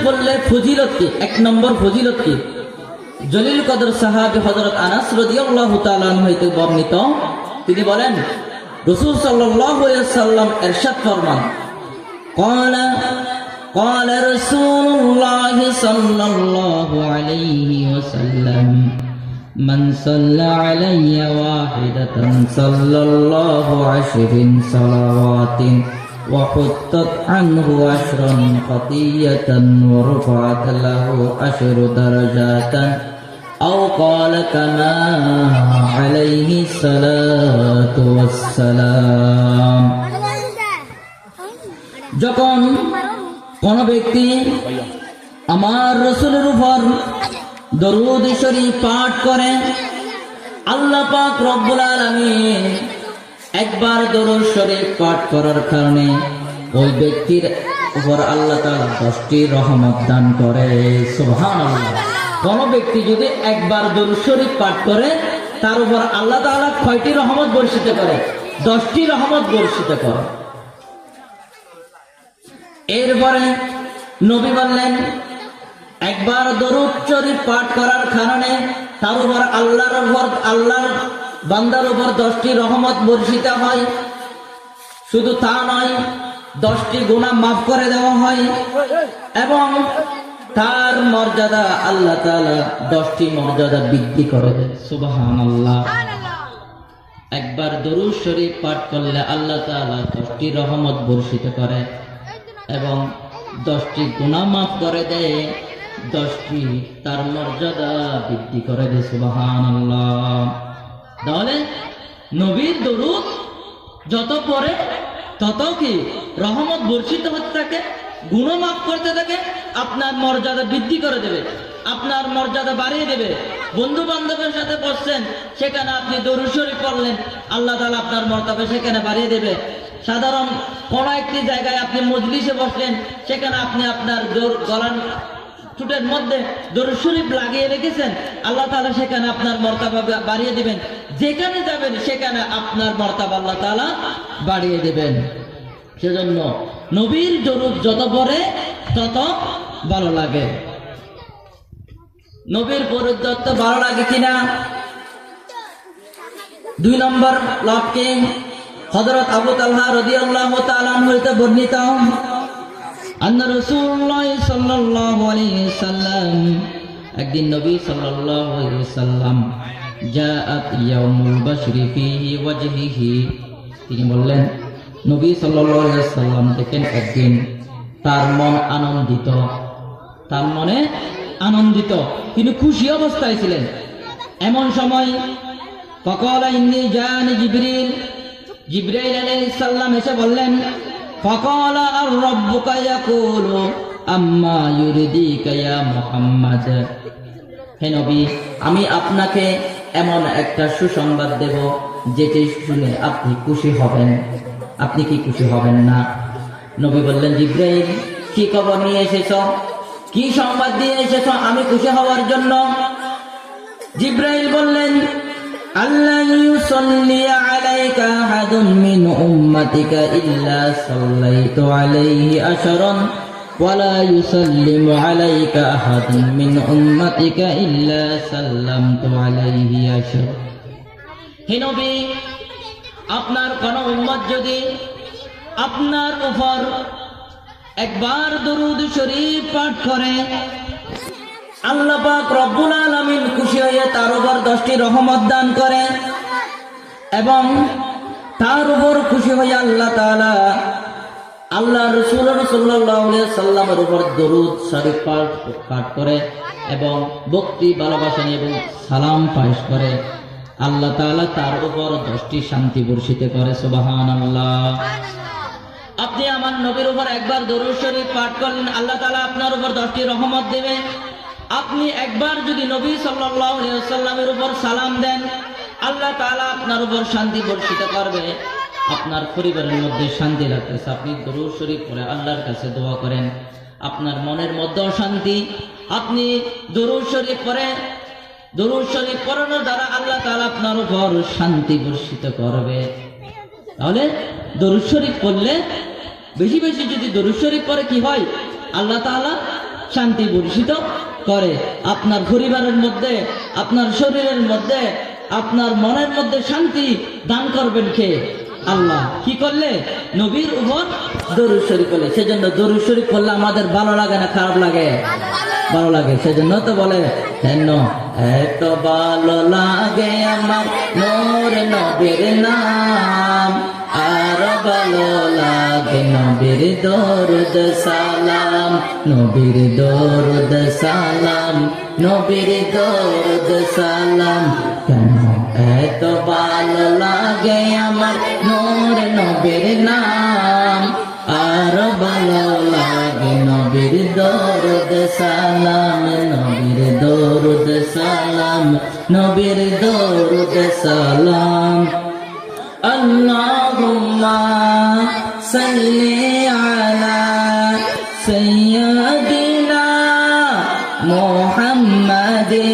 পড়লে ফজিলত কি? এক নম্বর ফজিলত কি? জলিল কদর সাহাবী হযরত আনাস রাদিয়াল্লাহু তাআলা আনহু হইতে বর্ণিত, তিনি বলেন রাসূল সাল্লাল্লাহু আলাইহি ওয়াসাল্লাম ইরশাদ ফরমান, قال رسول الله صلى الله عليه وسلم من صلى علي واحدة صلى الله 10 صلوات وحطت عنه 10 خطية ورفعت له 10 درجات أو قال كما عليه الصلاة والسلام। যখন কোন ব্যক্তি আমার রাসূলের উপর দরুদ শরীফ পাঠ করে, আল্লাহ পাক রব্বুল আলামিন একবার দরুদ শরীফ পাঠ করার কারণে ওই ব্যক্তির উপর আল্লাহ তাআলা 10টি রহমত দান করে। সুবহানাল্লাহ। কোন ব্যক্তি যদি একবার দরুদ শরীফ পাঠ করে, তার উপর আল্লাহ তাআলা কয়টি রহমত বর্ষিত করে? 10টি রহমত বর্ষিত করে। এরপরে নবী বললেন, একবার দরুদ শরীফ পাঠ করার কারণে তার উপর আল্লাহর বান্দার উপর 10টি রহমত বর্ষিত হয়। শুধু তা নয়, 10টি গুনাহ মাফ করে দেওয়া হয় এবং তার মর্যাদা আল্লাহ তাআলা 10টি মর্যাদা বৃদ্ধি করে দেয়। সুবহানাল্লাহ। একবার দরুদ শরীফ পাঠ করলে আল্লাহ তাআলা 10টি রহমত বর্ষিত করে এবং 10টি গুনাহ মাফ করে দেয়, 10টি তার মর্যাদা বৃদ্ধি করে দেয়। সুবহানাল্লাহ। তাহলে নবীর দরুদ যত পড়ে তত কি রহমত বর্ষিত হতে থাকে, গুনাহ মাফ করতে থাকে, আপনার মর্যাদা বৃদ্ধি করে দেবে, আপনার মর্যাদা বাড়িয়ে দেবে। বন্ধু বান্ধবের সাথে বসছেন, সেখানে আপনি দরুদ শরীফ পড়লেন, আল্লাহ তাআলা আপনার মর্যাদা সেখানে বাড়িয়ে দেবে। সাধারণ কোন একটি জায়গায় আপনি মজলিসে বসলেন, সেখানে আপনি আপনার গলার ঠোঁটের মধ্যে দরুদ শরীফ লাগিয়ে রেখেছেন, আল্লাহ তাআলা সেখানে আপনার মর্যাদা বাড়িয়ে দিবেন। যেখানে যাবেন সেখানে আপনার মর্যাদা আল্লাহ তাআলা বাড়িয়ে দিবেন। সেজন্য নবীর দরুদ যত পড়ে তত ভালো লাগে। নবীর দরুদ যত ভালো লাগে কিনা? 2 নম্বর লাভ কি? হযরত আবু তালহা রাদিয়াল্লাহু তাআলা আনহু হতে বর্ণিত, আন্না রাসূলুল্লাহ সাল্লাল্লাহু আলাইহি ওয়াসাল্লাম, একদিন নবী সাল্লাল্লাহু আলাইহি ওয়াসাল্লাম, জাআত ইয়াউমুল বাশরি ফিহি ওয়াজহিহি, তিনি বললেন, নবী সাল্লাল্লাহু আলাইহি ওয়াসাল্লাম দেখেন একদিন তার মন আনন্দিত, তার মনে আনন্দিত, তিনি খুশি অবস্থায় ছিলেন। এমন সময় ফাকালা ইন্নী জানি জিবরিল, জিবরাইল আলাইহিস সালাম এসে বললেন, ফাকালা আর রাব্বুকা ইয়াকুলু আম্মা ইউরিদিকা ইয়া মুহাম্মদ, হে নবী, আমি আপনাকে এমন একটা সুসংবাদ দেব যেটি শুনে আপনি খুশি হবেন। আপনি কি খুশি হবেন না? নবী বললেন, জিবরাইল, কি খবর নিয়ে এসেছো? কি সংবাদ দিয়ে এসেছো আমি খুশি হওয়ার জন্য? জিবরাইল বললেন, আল্লা ইউসাল্লি আলাইকা আহাদুম মিন উম্মাতিকা ইল্লা সাল্লাইতু আলাইহি আশরান ওয়া লা ইউসাল্লিমু আলাইকা আহাদুম মিন উম্মাতিকা ইল্লা সাল্লামতু আলাইহি আশরান। হে নবী, আপনার কোন উম্মত যদি আপনার উপর একবার দরুদ শরীফ পাঠ করে, আল্লাহ পাক রব্বুল আলামিন খুশি হয়ে তার উপর 10টি রহমত দান করে এবং তার উপর খুশি হয়ে আল্লাহ তাআলা আল্লাহ রাসূল সাল্লাল্লাহু আলাইহি সাল্লামের উপর দরুদ শরীফ পাঠ করে এবং ভক্তি ভালোবাসা এবং সালাম পেশ করে, আল্লাহ তাআলা তার উপর 10টি শান্তি বর্ষিত করে। সুবহানাল্লাহ। আপনি আমার নবীর উপর একবার দরুদ শরীফ পাঠ করলেন, আল্লাহ তাআলা আপনার উপর 10টি রহমত দেবে। আপনি একবার যদি নবী সাল্লাল্লাহু আলাইহি ওয়াসাল্লামের উপর সালাম দেন, আল্লাহ তাআলা আপনার উপর শান্তি বর্ষিত করবে। আপনার পরিবারের মধ্যে শান্তি লাগতেছে, আপনি দরুদ শরীফ পড়ে আল্লাহর কাছে দোয়া করেন, আপনার মনের মধ্যে শান্তি। আপনি দরুদ শরীফ পড়ে, দরুদ শরীফ পড়ানোর দ্বারা আল্লাহ তাআলা আপনার উপর শান্তি বর্ষিত করবে। তাহলে দরুদ শরীফ পড়লে বেশি বেশি যদি দরুদ শরীফ পড়ে কি হয়? আল্লাহ তাআলা শান্তি বর্ষিত করে। আপনার পরিবারের মধ্যে, আপনার শরীরের মধ্যে, আপনার মনের মধ্যে শান্তি দান করবেন কে? আল্লাহ। কি করলে? নবীর উপর দরুদ শরীফ পড়লে। সেজন্য দরুদ শরীফ পড়লে আমাদের ভালো লাগে না খারাপ লাগে? ভালো লাগে। সেজন্য তো বলে হেন এত ভালো লাগে আমার নূর নবীর নাম, আর ভালো লাগে নবীর দরুদ সালাম, নবীর দরুদ সালাম, নবীর দরুদ সালাম। কেন এত ভালো লাগে আমার নূর নবীর নাম, আর ভালো লাগে নবীর দরুদ সালাম, নবীর দরুদ সালাম, নবীর দরুদ সালাম। আল্লাহুম্মা সাল্লি আলা সাইয়্যিদিনা মুহাম্মাদিন,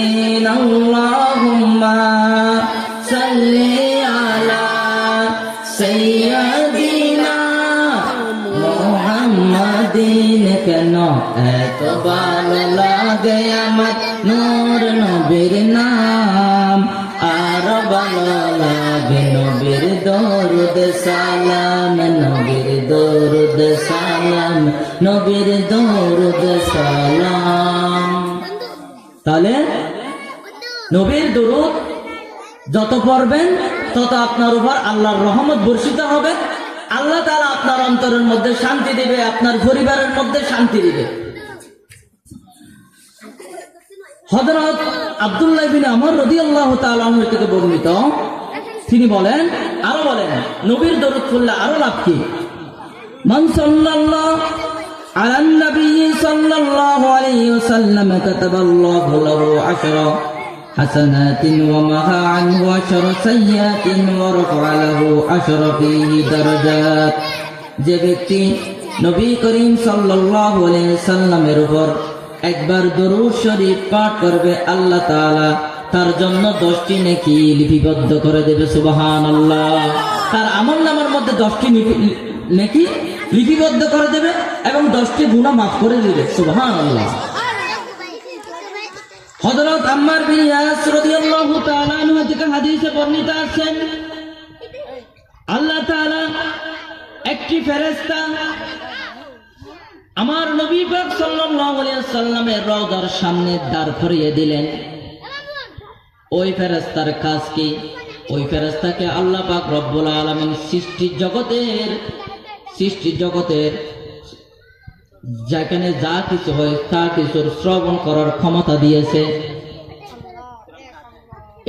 আল্লাহুম্মা সাল্লি আলা সাইয়্যিদিনা মুহাম্মাদিন। কেন এত ভালো লাগে আমার নূর নবীর নাম, আর ভালো লাগে নবীর দরুদ সালাম, নবীর দরুদ সালাম, নবীর দরুদ সালাম। তাহলে নবীর দরুদ যত পড়বেন তত আপনার উপর আল্লাহর রহমত বর্ষিত হবে। আল্লাহ তাআলা আপনার অন্তরের মধ্যে শান্তি দিবে, আপনার পরিবারের মধ্যে শান্তি দিবে। হযরত আব্দুল্লাহ ইবনে আমর রাদিয়াল্লাহু তাআলা আনহু থেকে বর্ণিত, তিনি বলেন, আরো বলেন নবীর দরুদ পড়লে আরো লাভ কি? মান সাল্লাল্লাহু আলান নবী সাল্লাল্লাহু আলাইহি ওয়াসাল্লাম কাতাবাল্লাহু লাহু আশরা হাসানাতিন ওয়া মাহা আনহু আশরা সাইয়্যাতিন ওয়া রাফআ লাহু আশরা ফীহি দারাজাত। যে ব্যক্তি নবী করিম সাল্লাল্লাহু আলাইহি ওয়াসাল্লামের উপর একবার দরুদ শরীফ পাঠ করবে, আল্লাহ তাআলা তার জন্য 10টি নেকি লিপিবদ্ধ করে দেবে। সুবহানাল্লাহ। তার আমলনামার মধ্যে 10টি নেকি লিপিবদ্ধ করে দেবে এবং 10টি গুনাহ মাফ করে দেবে। সুবহানাল্লাহ। হযরত আম্মার বিন ইয়াসির রাদিয়াল্লাহু তাআলা আনহু থেকে হাদিসে বর্ণিত আছে, আল্লাহ তাআলা একটি ফেরেশতা আমার নবী পাক সাল্লাল্লাহু আলাইহি ওয়াসাল্লামের রওজার সামনে দাঁড় করিয়ে দিলেন। ওই ফেরেশতার কাজ কি? ওই ফেরেশতাকে আল্লাহ পাক রব্বুল আলামিন সৃষ্টি জগতের যেখানে যা কিছু হয় তা কিছুর শ্রবণ করার ক্ষমতা দিয়েছে।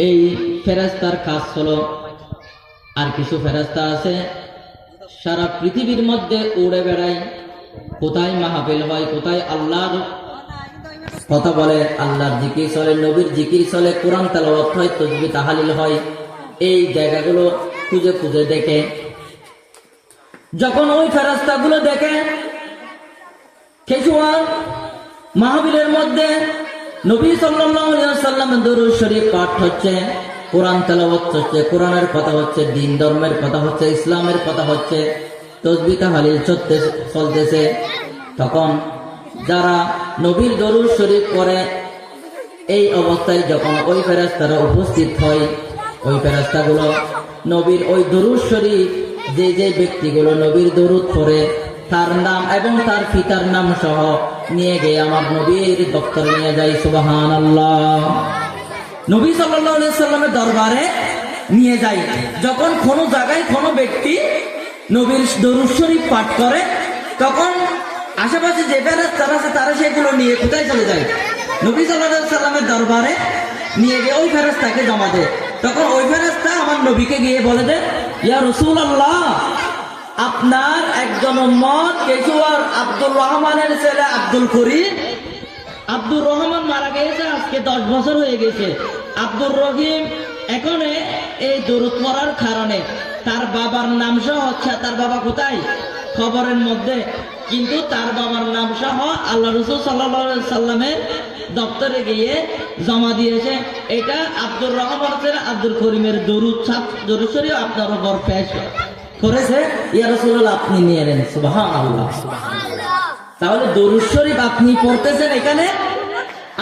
এই ফেরেশতার কাজ হলো, আর কিছু ফেরেশতা আছে সারা পৃথিবীর মধ্যে উড়ে বেড়ায়, কোথায় মাহফিল হয়, কোথায় আল্লাহর কথা বলে, আল্লাহর জিকির চলে, নবীর জিকির চলে, কোরআন তেলাওয়াত হয়, তাসবিহ তাহলিল হয়, এই জায়গাগুলো খুঁজে খুঁজে দেখে। যখন ওই ফেরেশতাগুলো দেখে খেজুয়ার মাহফিলের মধ্যে নবী সাল্লাল্লাহু আলাইহি ওয়াসাল্লামের দরুদ শরীফ পাঠ হচ্ছে, কোরআন তেলাওয়াত হচ্ছে, কোরআনের কথা হচ্ছে, দ্বীন ধর্মের কথা হচ্ছে, ইসলামের কথা হচ্ছে, তাসবিহ তাহলিল চলতেছে, তখন যারা নবীর দরুদ শরীফ পড়ে এই অবস্থায় যখন ওই ফেরেশতারা উপস্থিত হয়, ওই ফেরেশতাগুলো নবীর ওই দরুদ শরীফ যে যে ব্যক্তিগুলো নবীর দরুদ পড়ে তার নাম এবং তার পিতার নাম সহ নিয়ে গিয়ে আমার নবীর দপ্তরে নিয়ে যায়। সুবহানাল্লাহ। নবী সাল্লাল্লাহু আলাইহি ওয়াসাল্লামের দরবারে নিয়ে যায়। যখন কোনো জায়গায় কোনো ব্যক্তি নবীর দরুদ শরীফ পাঠ করে, তখন আশেপাশে যে ফেরেশতারা আছে তারা সেগুলো নিয়ে কোথায় চলে যায়? নবী সাল্লাল্লাহু আলাইহি ওয়াসাল্লামের দরবারে নিয়ে গিয়ে ওই ফেরেশতাকে জমা দেয়। তখন ওই ফেরেশতা আমার নবীকে গিয়ে বলে দেয়, ইয়া রাসূলুল্লাহ, আপনার একজন উম্মত কেশুয়ার আব্দুর রহমানের ছেলে আব্দুল করিম, আব্দুর রহমান মারা গিয়েছে আজকে 10 বছর হয়ে গেছে। আব্দুর রহিম এখন এই দরুদ পড়ার কারণে তার বাবার নাম সহ হচ্ছে, তার বাবা কোথায়? খবরের মধ্যে, কিন্তু তার বাবার নাম সহ আল্লাহ রাসূল সাল্লাল্লাহু আলাইহি সাল্লামের দপ্তরে গিয়ে জমা দিয়েছে। এটা আব্দুর রহমান ছেলে আব্দুল করিমের দরুদ শরীফ আপনার উপর পেশ করেছে, ইয়া রাসূলুল্লাহ আপনি নিয়ে নেন। সুবহানাল্লাহ। তাহলে দরুদ শরীফ আপনি পড়তেছেন এখানে,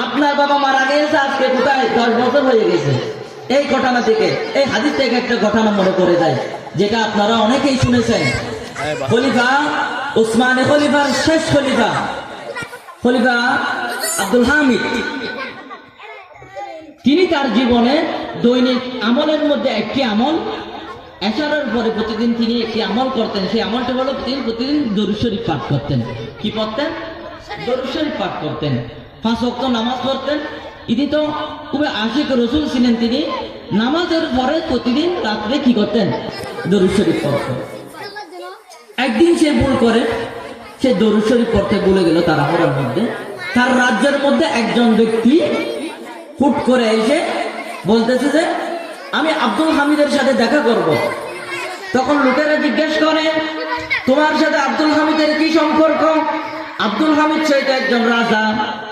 আপনার বাবা মারা গেছে আজকে কোথায় 10 বছর হয়ে গেছে। এই ঘটনা থেকে, এই হাদিস থেকে একটা ঘটনা মনে পড়ে যায়, যেটা আপনারা অনেকেই শুনেছেন। খলিফা উসমানে খলিফার শেষ খলিফা, খলিফা আব্দুল হামিদ, তিনি তার জীবনে দৈনিক আমলের মধ্যে একটি আমল, এশারের পরে প্রতিদিন তিনি একটি আমল করতেন। সেই আমলটা হলো তিনি প্রতিদিন দরুদ শরীফ পাঠ করতেন। কি পড়তেন? দরুদ শরীফ পাঠ করতেন। 5 ওয়াক্ত নামাজ পড়তেন। ইনি তো খুবই আশিক রসুল ছিলেন। তিনি নামাজের পরে প্রতিদিন রাত্রে কি করতেন? দরুদ শরীফ পড়তেন। একদিন সে ভুল করে, সে দরুদ শরীফ পড়তে ভুলে গেল তাড়াহুড়োর মধ্যে। তার রাজ্যের মধ্যে একজন ব্যক্তি হুট করে এসে বলতেছে যে আমি আব্দুল হামিদের সাথে দেখা করব। তখন লোকেরা জিজ্ঞেস করে, তোমার সাথে আব্দুল হামিদের কি সম্পর্ক? আব্দুল হামিদ সেটা একজন রাজা,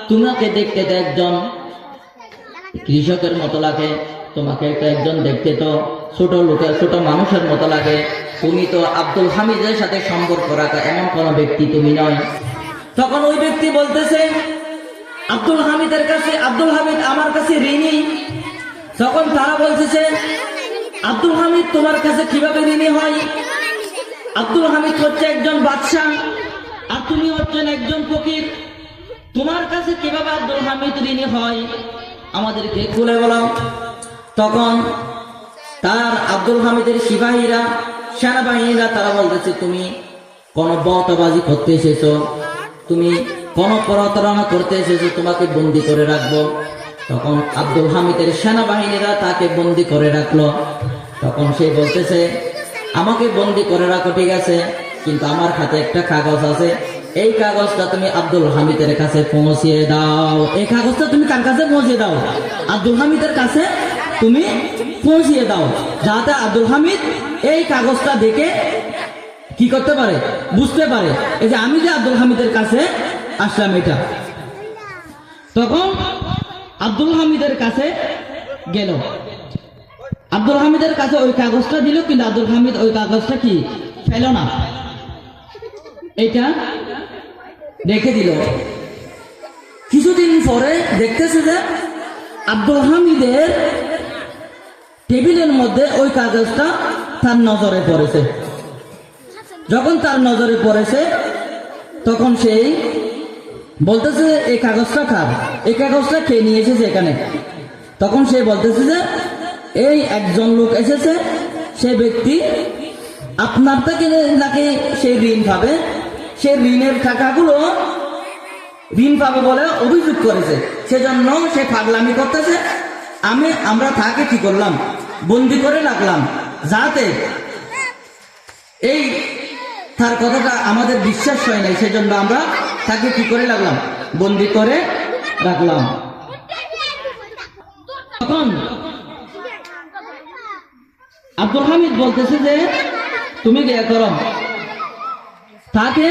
তোমাকে দেখতে তো একজন কৃষকের মতো লাগে, তোমাকে তো একজন দেখতে তো ছোট লোকের, ছোট মানুষের মতো লাগে, তুমি তো আব্দুল হামিদের সাথে সম্পর্ক রাখা এমন কোন ব্যক্তি তুমি নয়। তখন ওই ব্যক্তি বলতেছে, আব্দুল হামিদের কাছে, আব্দুল হামিদ আমার কাছে ঋণী। তখন তারা বলতেছে, আব্দুল হামিদ তোমার কাছে কিভাবে ঋণী হয়? আব্দুল হামিদ হচ্ছে একজন বাদশাহ, আর তুমি হচ্ছেন একজন ফকির, তোমার কাছে কিভাবে আব্দুল হামিদ ঋণী হয়? আমাদেরকে খুলে বলো। তখন তার আব্দুল হামিদের সিপাহীরা, সেনাবাহিনীরা তারা বলতেছে, তুমি কোন বতবাজি করতে এসেছো, তুমি কোন প্রতারণা করতে এসেছো, তোমাকে বন্দী করে রাখবো। তখন আব্দুল হামিদের সেনাবাহিনীরা তাকে বন্দী করে রাখলো। তখন সে বলতেছে, আমাকে বন্দী করে রাখো ঠিক আছে, কিন্তু আমার হাতে একটা কাগজ আছে, এই কাগজটা তুমি আব্দুল হামিদের কাছে পৌঁছিয়ে দাও। এই কাগজটা তুমি কার কাছে পৌঁছে দাও? আব্দুল হামিদের কাছে তুমি পৌঁছিয়ে দাও, যাতে আব্দুল হামিদ এই কাগজটা দেখে কি করতে পারে? বুঝতে পারে এই যে আমি যে আব্দুল হামিদের কাছে আসলাম এটা। তখন আব্দুল হামিদের কাছে গেল, আব্দুল হামিদের কাছে ওই কাগজটা দিল, কিন্তু আব্দুল হামিদ ওই কাগজটা কি ফেল না, এটা রেখে দিল। কিছুদিন পরে দেখতেছে যে আব্দুল হামিদের টেবিলের মধ্যে ওই কাগজটা তার নজরে পড়েছে। যখন তার নজরে পড়েছে তখন সেই বলতেছে, এই কাগজটা কার? এই কাগজটা কে নিয়ে এসেছে এখানে? তখন সে বলতেছে যে এই একজন লোক এসেছে, সে ব্যক্তি আপনার থেকে নাকি সেই ঋণ পাবে, সে ঋণের টাকাগুলো ঋণ পাবে বলে অভিযোগ করেছে, সেজন্য সে পাগলামি করতেছে। আমরা তাকে কি করলাম? বন্দি করে রাখলাম, যাতে এই তার কথাটা আমাদের বিশ্বাস হয় নাই, সেজন্য আমরা তাকে কি করে রাখলাম? বন্দি করে রাখলাম। তখন আব্দুল হামিদ বলতেছে যে তুমি গিয়ে করো, তাকে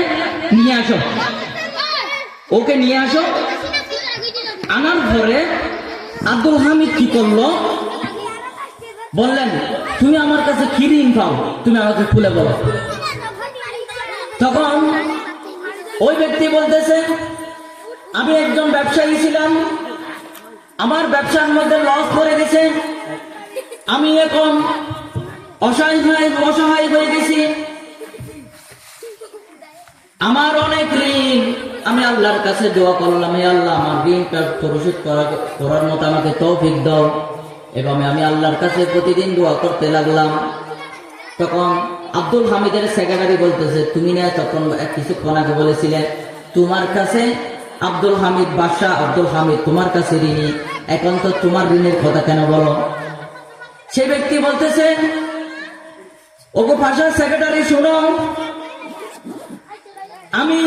নিয়ে আসো, ওকে নিয়ে আসো। আনার পরে আব্দুল হামিদ কি করলো? বললেন, তুমি আমার কাছে কি ঋণ পাও, তুমি আমাকে খুলে বলো। তখন ওই ব্যক্তি বলতেছে, আমি একজন ব্যবসায়ী ছিলাম, আমার ব্যবসার মধ্যে লস করে গেছে, আমি এখন অসহায় হয়ে গেছি, আমার অনেক ঋণ, আমি আল্লাহর কাছে দোয়া করলাম, হে আল্লাহ আমার ঋণটা পরিশোধ করার মতো আমাকে তৌফিক দাও। এবং আমি আল্লাহর কাছে প্রতিদিন দোয়া করতে লাগলাম। তখন আব্দুল হামিদের সেক্রেটারি বলতেছে, তুমি না তখন কিছুক্ষণ আগে বলেছিলে তোমার কাছে আব্দুল হামিদ, বাদশাহ আব্দুল হামিদ তোমার কাছে ঋণী, এখন তো তোমার ঋণের কথা কেন বলো? সে ব্যক্তি বলতেছে, ওগো ভাষার সেক্রেটারি শোনো, আমি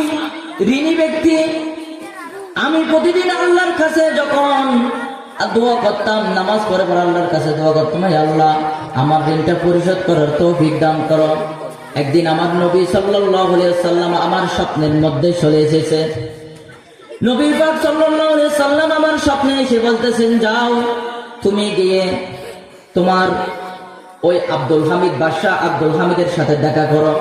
ঋণী ব্যক্তি, আমি প্রতিদিন আল্লাহর কাছে যখন দোয়া করতাম, নামাজ পড়ে পর আল্লাহর কাছে দোয়া করতাম, হে আল্লাহ আমার ঋণটা পরিশোধ করার তৌফিক দান করো। একদিন আমার নবী সাল্লাল্লাহু আলাইহি ওয়াসাল্লাম আমার স্বপ্নের মধ্যে চলে এসেছে। নবী পাক সাল্লাল্লাহু আলাইহি ওয়াসাল্লাম আমার স্বপ্নে এসে বলতেছেন, যাও তুমি গিয়ে তোমার ওই আব্দুল হামিদ, বাদশাহ আব্দুল হামিদের সাথে দেখা করো।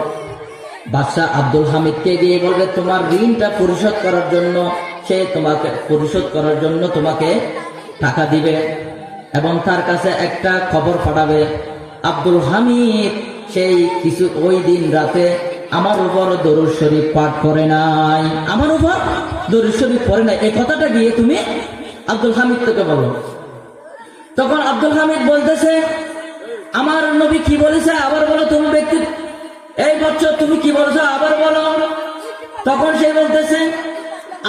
বাদশাহ আব্দুল হামিদকে গিয়ে বলবে তোমার ঋণটা পরিশোধ করার জন্য, সে তোমাকে পরিশোধ করার জন্য তোমাকে টাকা দিবে এবং তার কাছে একটা খবর পাঠাবে, আব্দুল হামিদ সেই কিছু ওই দিন রাতে আমার উপর দরুদ শরীফ পাঠ করে নাই, আমার উপর দরুদ শরীফ পড়ে নাই, এই কথাটা গিয়ে তুমি আব্দুল হামিদ তোকে বলো। তখন আব্দুল হামিদ বলতেছে আমার নবী কি বলেছে আবার বলো, তুমি ব্যক্তি এই বছর তুমি কি বলছো আবার বলো। তখন সে বলতেছে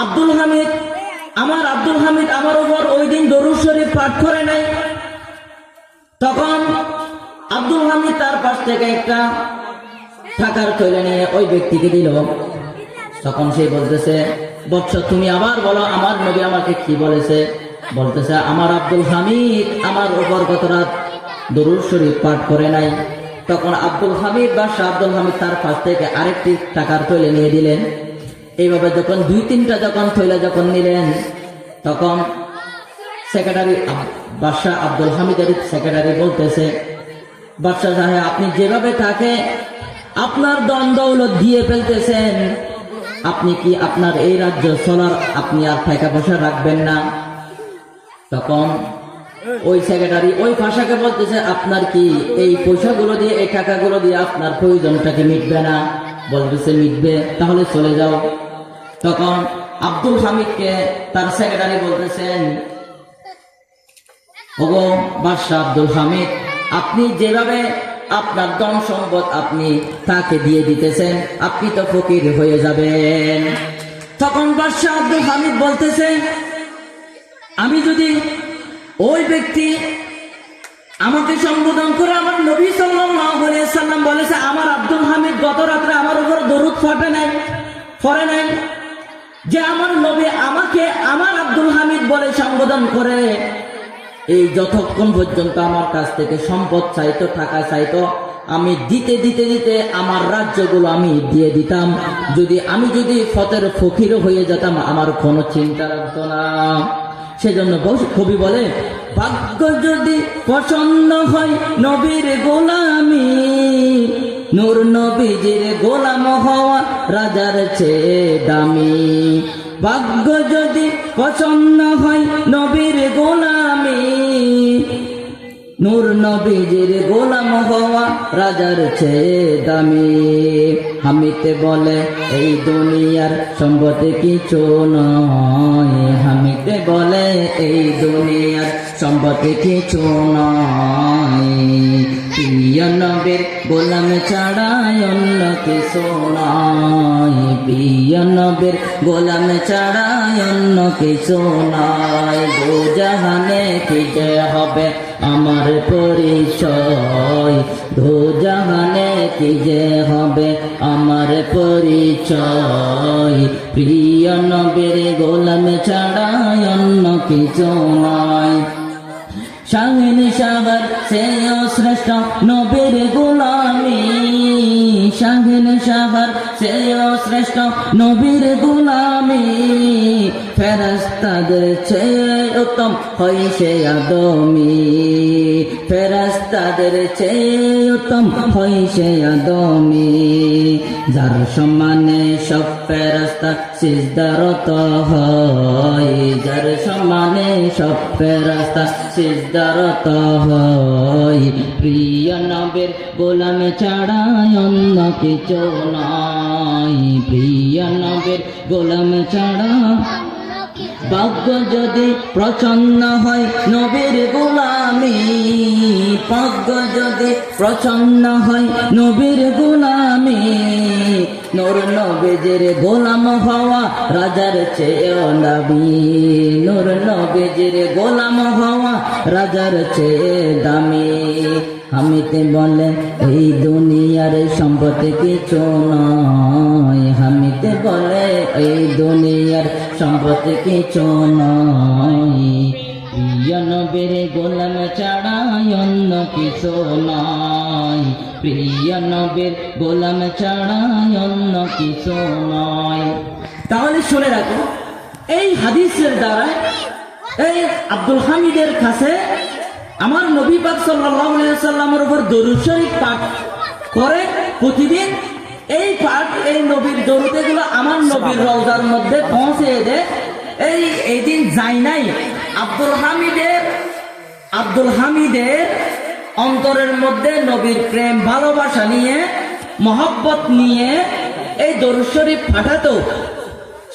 আব্দুল হামিদ আমার উপর ওই দিন দরুদ শরীফ পাঠ করে নাই। তখন আব্দুল হামিদ তার পাশ থেকে একটা টাকার থৈলা নিয়ে ওই ব্যক্তিকে দিল। তখন সে বলতেছে বৎসর তুমি আবার বলো আমার নবী আমাকে কি বলেছে। বলতেছে আমার আব্দুল হামিদ আমার উপর গত রাত দরুদ শরীফ পাঠ করে নাই। তখন আব্দুল হামিদ বাদশাহ আব্দুল হামিদ তার পাশ থেকে আরেকটি টাকার থৈলা নিয়ে দিলেন। এইভাবে যখন দুই তিনটা যখন থৈলা যখন নিলেন, তখন সেক্রেটারি বাদশাহ আব্দুল হামিদের সেক্রেটারি বলতেছে বাদশাহ সাহেব আপনি যেভাবে তাকে আপনার দন দৌলত দিয়ে ফেলতেছেন, আপনি কি আপনার এই রাজ্য চলার আপনি আর টাকা পয়সা রাখবেন না? তখন ওই সেক্রেটারি ওই ভাষাকে বলতেছে আপনার কি এই পয়সাগুলো দিয়ে এই টাকাগুলো দিয়ে আপনার প্রয়োজনটাকে মিটবে না? বলতেছে মিটবে, তাহলে চলে যাও। তখন আব্দুল হামিদকে তার সেক্রেটারি বলতেছেন ওগো বাদশাহ আব্দুল হামিদ, আপনি যেভাবে আপনার ধন সম্পদ আপনি তাকে দিয়ে দিতেছেন, আপনি তো ফকির হয়ে যাবেন। তখন বাদশাহ আব্দুল হামিদ বলতেছে আমি যদি ওই ব্যক্তি আমাকে সম্বোধন করে আমার নবী সাল্লাল্লাহু আলাইহি সাল্লাম বলেছে আমার আব্দুল হামিদ গত রাত্রে আমার উপর দরুদ পড়ে নাই, যে আমার নবী আমাকে আমার আব্দুল হামিদ বলে সম্বোধন করে, এই যতক্ষণ পর্যন্ত আমার কাছ থেকে সম্পদ চাইতো টাকা চাইতো আমি দিতে দিতে দিতে আমার রাজ্যগুলো আমি দিয়ে দিতাম। আমি যদি ফতের ফকির হয়ে যেতাম আমার কোনো চিন্তা রাখতো না। সেজন্য কবি বলে ভাগ্য যদি পছন্দ হয় নবীর গোলামি, নূর নবীজির গোলাম হওয়া রাজার চেয়ে দামি। ভাগ্য যদি পছন্দ হয় নবীর গোলামি, নূর নবীজির গোলাম হওয়া রাজার চেয়ে দামি। হামিতে বলে এই দুনিয়ার সম্পদ কিছু নয়, হামিতে বলে এই দুনিয়ার সম্পদ কিছু নয়, প্রিয় নবীর গোলাম ছাড়া অন্য কিছু নয়, প্রিয় নবীর গোলাম ছাড়া অন্য কিছু নয়। দু জাহানে কি যে হবে আমার পরিচয়, দু জাহানে কি যে হবে আমার পরিচয়, প্রিয় নবীর গোলাম ছাড়া অন্য কিছু নয়। শাহিন সাগর সেও শ্রেষ্ঠ নবীর গোলামি, শাহিন সাগর সেও শ্রেষ্ঠ নবীর গোলামি, ফেরেশতাদের চেয়ে উত্তম হয় সে আদমি, ফেরেশতাদের চেয়ে উত্তম হয় সে আদমি। যার সমানে সব ফেরেশতা সিজদারত হয়, যার সমানে সব ফেরেশতা সিজদারত হয়, প্রিয় নবীর গোলাম ছাড়া অন্য কিছু নয়, প্রিয় নবীর গোলাম ছাড়া। ভাগ্য যদি প্রচন্ন হয় নবীর গোলামি, ভাগ্য যদি প্রচন্ন হয় নবীর গোলামি, নূর নবীজির গোলাম হওয়া রাজার চেয়ে দামি, নূর নবীজির গোলাম হওয়া রাজার চেয়ে দামি। হামিতে বলে এই দুনিয়ার সম্পদ কিছু নয়, হামিতে বলে এই দুনিয়ার সম্পদ কিছু নয়, প্রিয় নবীর গোলাম ছাড়া অন্য কিছু নয়, প্রিয় নবীর গোলাম ছাড়া অন্য কিছু নয়। তাহলে শুনে রাখো এই হাদিসের দ্বারা এই আব্দুল হামিদের কাছে আমার নবী পাক সাল্লাল্লাহু আলাইহি ওয়াসাল্লামের উপর দরুদ শরীফ পাঠ করে প্রতিদিন, এই পাঠ, এই নবীর দরুদে গুলো আমার নবীর রওজার মধ্যে পৌঁছে দেয়। এই দিন যাই নাই আব্দুল হামিদের অন্তরের মধ্যে নবীর প্রেম ভালোবাসা নিয়ে, মহব্বত নিয়ে এই দরুদ শরীফ পাঠাতো।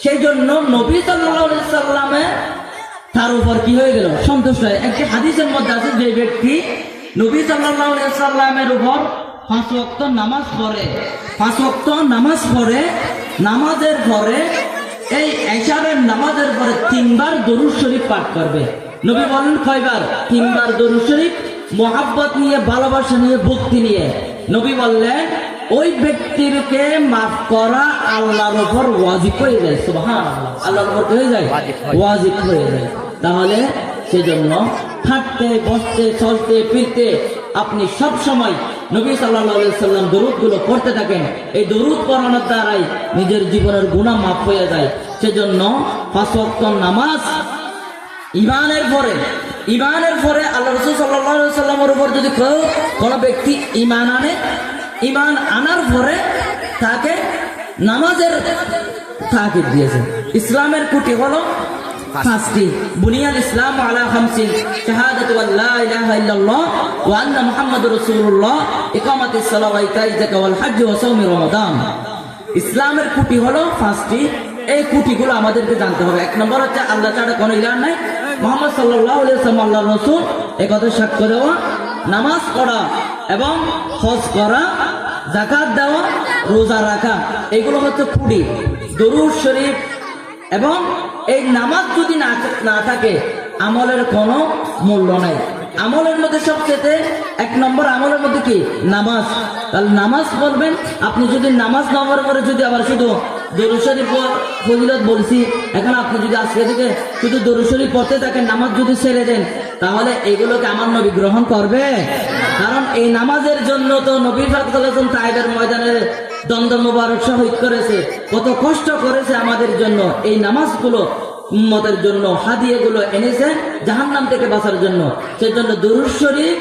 সেই জন্য নবী সাল্লাল্লাহু আলাইহি সাল্লামে তার উপর কি হয়ে গেল? সন্তুষ্ট হয়। একটি হাদিসের মধ্যে আছে, যে ব্যক্তি নবী সাল্লাল্লাহু আলাইহি সাল্লামের উপর 5 ওয়াক্ত নামাজ পড়ে, 5 ওয়াক্ত নামাজ পড়ে, নামাজের পরে এই এশারের নামাজের পরে 3 বার দরুদ শরীফ পাঠ করবে। নবী বলেন কয়বার? 3 বার দরুদ শরীফ, মহব্বত নিয়ে, ভালোবাসা নিয়ে, ভক্তি নিয়ে। নবী বললেন ওই ব্যক্তিকে মাফ করা আল্লাহর উপর ওয়াজিব হয়ে যায়। সুবহানাল্লাহ, আল্লাহর উপর হয়ে যায়, ওয়াজিব হয়ে যায়। তাহলে সেজন্য হাঁটতে, বসতে, চলতে, ফিরতে আপনি সব সময় নবী সাল্লাল্লাহু আলাইহি সাল্লাম দরুদ গুলো পড়তে থাকেন। এই দরুদ পড়ানোর দ্বারাই নিজের জীবনের গুনাহ মাফ হয়ে যায়। সেজন্য 5 ওয়াক্ত নামাজ ইমানের পরে আল্লাহ রাসূল সাল্লাল্লাহু আলাইহি সাল্লামের উপর যদি কোন ব্যক্তি ঈমান আনে, ঈমান আনার পরে তাকে নামাজের তাকিদ দিয়েছে। ইসলামের খুঁটি হলো 5টি। বুনিয়াল ইসলাম আলা 5, শাহাদাতু আল্লা ইলাহা ইল্লাল্লাহ ওয়া আন্না মুহাম্মাদুর রাসূলুল্লাহ, ইকামাতিস সালাহ ওয়া ইতাইজ যাকাত ওয়াল হজ্জ ওয়া সাওমি রমাদান। ইসলামের খুঁটি হলো 5টি। এই খুঁটিগুলো আমাদেরকে জানতে হবে। 1 নম্বর হচ্ছে আল্লাহ ছাড়া কোনো ইলাহ নাই, মুহাম্মদ সাল্লাল্লাহু আলাইহি ওয়াসাল্লাম আল্লাহর রাসূল, এই কথা সাক্ষ্য দেওয়া, নামাজ পড়া এবং হজ করা, যাকাত দেওয়া, রোজা রাখা, এগুলো হচ্ছে খুঁটি। দরুদ শরীফ এবং এই নামাজ যদি না থাকে আমলের কোনো মূল্য নাই। আমলের মধ্যে সবচেয়ে 1 নম্বর আমলের মধ্যে কি? নামাজ। তাহলে নামাজ পড়বেন। আপনি যদি নামাজ না পড়ে যদি আবার শুধু দরুদ শরীফ ফজিলত বলছি, এখন আপনি যদি আজকে থেকে শুধু দরুদ শরীফ পড়তে থাকেন, নামাজ যদি ছেড়ে দেন, তাহলে এগুলোকে আমার নবী গ্রহণ করবে? কারণ এই নামাজের জন্য তো নবী সাল্লাল্লাহু আলাইহি ওয়াসাল্লাম তায়েফের ময়দানে দ্বন্দ্ব মুবারক শহীদ করেছে, কত কষ্ট করেছে আমাদের জন্য। এই নামাজগুলো উম্মতের জন্য হাদিয়াগুলো এনেছে জাহান্নাম থেকে বাঁচার জন্য। সেজন্য দরুদ শরীফ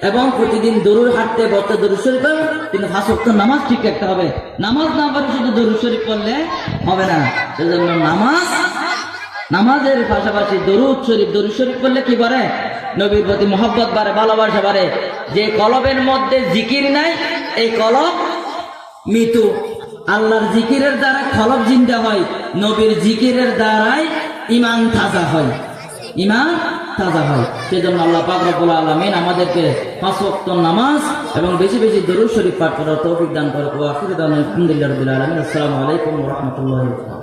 এবং প্রতিদিন দরুদ, হাঁটতে বসতে দরুদ শরীফ, কিন্তু 5 ওয়াক্ত নামাজ ঠিক রাখতে হবে। নামাজ না পড়ে শুধু দরুদ শরীফ পড়লে হবে না। সেজন্য নামাজের পাশাপাশি দরুদ শরীফ পড়লে কি বাড়ে? নবীর প্রতি মহব্বত বাড়ে, ভালোবাসা বাড়ে। যে কলবের মধ্যে জিকির নাই, এই কলব মৃত্যু। আল্লাহর জিকিরের দ্বারা কলব জিন্দা হয়, নবীর জিকিরের দ্বারাই ঈমান তাজা হয়, ঈমান তাজা হয়। সেজন্য আল্লাহ পাক রব্বুল আলামিন আমাদেরকে 5 ওয়াক্ত নামাজ এবং বেশি বেশি দরুদ শরীফ পাঠ করার তৌফিক দান করুন। ওয়া আখিরু দাওয়ানা আলহামদুলিল্লাহি রাব্বিল আলামিন। আসসালামু আলাইকুম ওয়া রাহমাতুল্লাহি ওয়া বারাকাতুহু।